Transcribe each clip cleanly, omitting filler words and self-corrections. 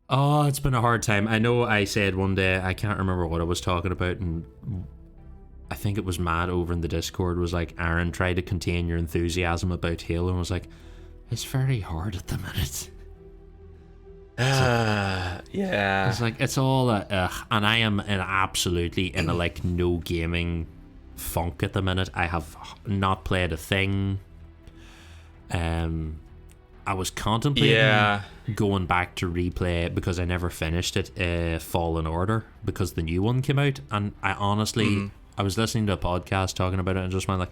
Oh, it's been a hard time. I know I said one day, I can't remember what I was talking about, and I think it was Matt over in the Discord was like, Aaron, try to contain your enthusiasm about Halo, and was like, it's very hard at the minute. Yeah. It's like, it's all and I am absolutely in a like no gaming funk at the minute. I have not played a thing. I was contemplating Yeah. going back to replay because I never finished it. Fallen Order, because the new one came out, and I honestly, I was listening to a podcast talking about it and just went like,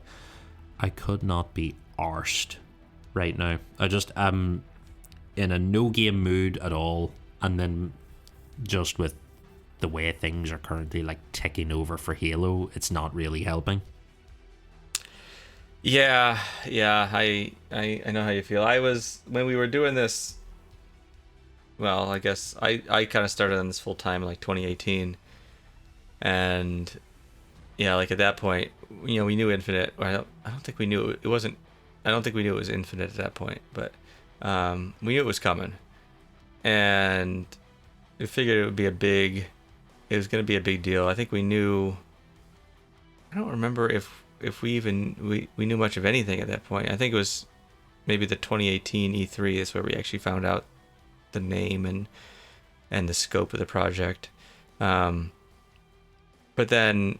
I could not be arsed right now. I just am in a no game mood at all, and then just with the way things are currently like ticking over for Halo, it's not really helping. Yeah, yeah, I know how you feel. I was when we were doing this. Well, I guess I kind of started on this full time in like 2018, and yeah, like at that point, we knew Infinite. Or I don't think we knew it wasn't. I don't think we knew it was Infinite at that point, but we knew it was coming, and we figured it would be It was going to be a big deal. I think we knew. I don't remember if we even we knew much of anything at that point. I think it was maybe the 2018 E3 is where we actually found out the name and the scope of the project. But then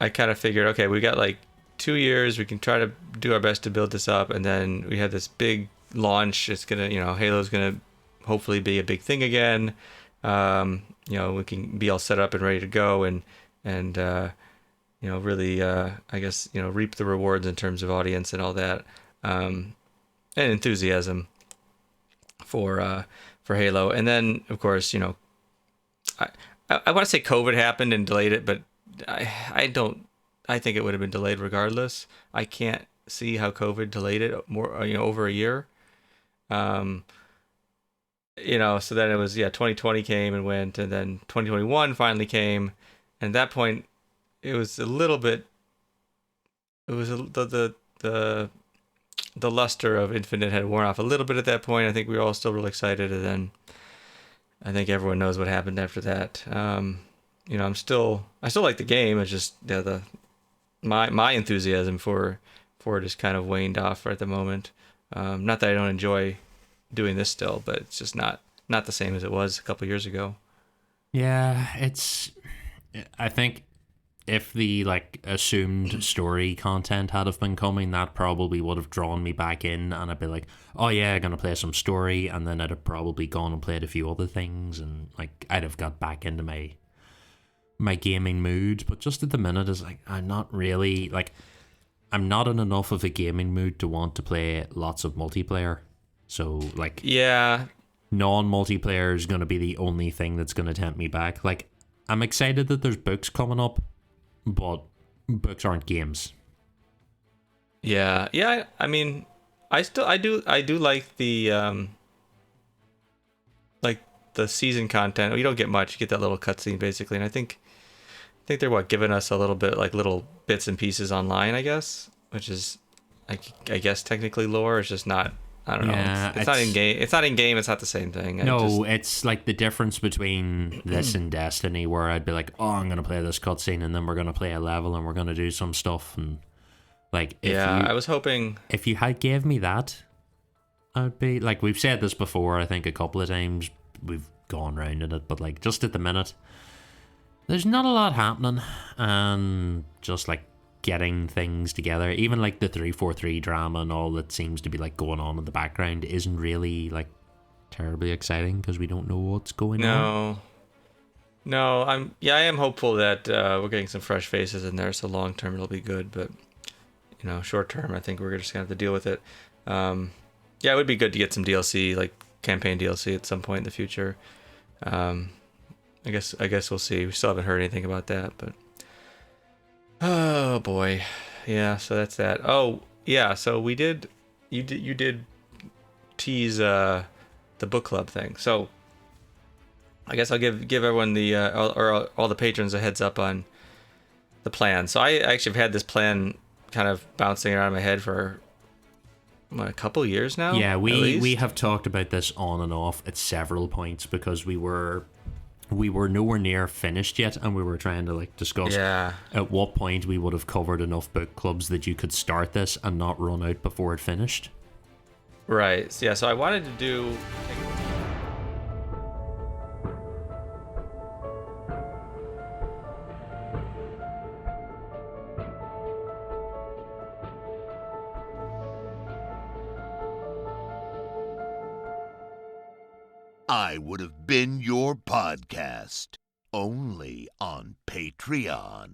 I kind of figured, okay, we got like 2 years. We can try to do our best to build this up, and then we have this big launch. It's gonna, Halo's gonna hopefully be a big thing again. We can be all set up and ready to go, and really, I guess, reap the rewards in terms of audience and all that, and enthusiasm for Halo. And then, of course, I want to say COVID happened and delayed it, but I don't. I think it would have been delayed regardless. I can't see how COVID delayed it more, over a year. So then it was 2020 came and went, and then 2021 finally came, and at that point it was a little bit. It was the luster of Infinite had worn off a little bit at that point. I think we were all still really excited, and then I think everyone knows what happened after that. I still like the game. It's just my enthusiasm for it is kind of waned off at the moment. Not that I don't enjoy doing this still, but it's just not the same as it was a couple years ago. Yeah, I think if the like assumed story content had have been coming, that probably would have drawn me back in, and I'd be like, oh yeah, I'm gonna play some story, and then I'd have probably gone and played a few other things, and like I'd have got back into my gaming mood. But just at the minute is like, I'm not really like, I'm not in enough of a gaming mood to want to play lots of multiplayer. So like, Yeah, non-multiplayer is going to be the only thing that's going to tempt me back. Like, I'm excited that there's books coming up, but books aren't games. yeah. I mean, I do like the season content. You don't get much. You get that little cutscene basically, and I think they're giving us a little bit, like little bits and pieces online, I guess, which is I guess technically lore. It's just not. I don't know. Yeah, it's not in game. It's not in game. It's not the same thing. No, it's like the difference between this and Destiny, where I'd be like, oh, I'm going to play this cutscene, and then we're going to play a level, and we're going to do some stuff. And like, I was hoping if you had gave me that, I'd be like, we've said this before, I think a couple of times, we've gone round in it, but like, just at the minute, there's not a lot happening, and just like getting things together, even like the 343 drama and all that seems to be like going on in the background isn't really like terribly exciting because we don't know what's going on. No, I am hopeful that we're getting some fresh faces in there, so long term it'll be good, but short term I think we're just gonna have to deal with it. It would be good to get some DLC, like campaign DLC at some point in the future. I guess we'll see. We still haven't heard anything about that, but oh boy. Yeah, so that's that. Oh, yeah, so you did tease the book club thing. So I guess I'll give everyone all the patrons a heads up on the plan. So I actually have had this plan kind of bouncing around in my head for a couple years now. Yeah, at we least? have talked about this on and off at several points because we were nowhere near finished yet, and we were trying to like discuss Yeah. at what point we would have covered enough book clubs that you could start this and not run out before it finished. Right. So, yeah. So I wanted to do. I would have been your podcast, only on Patreon.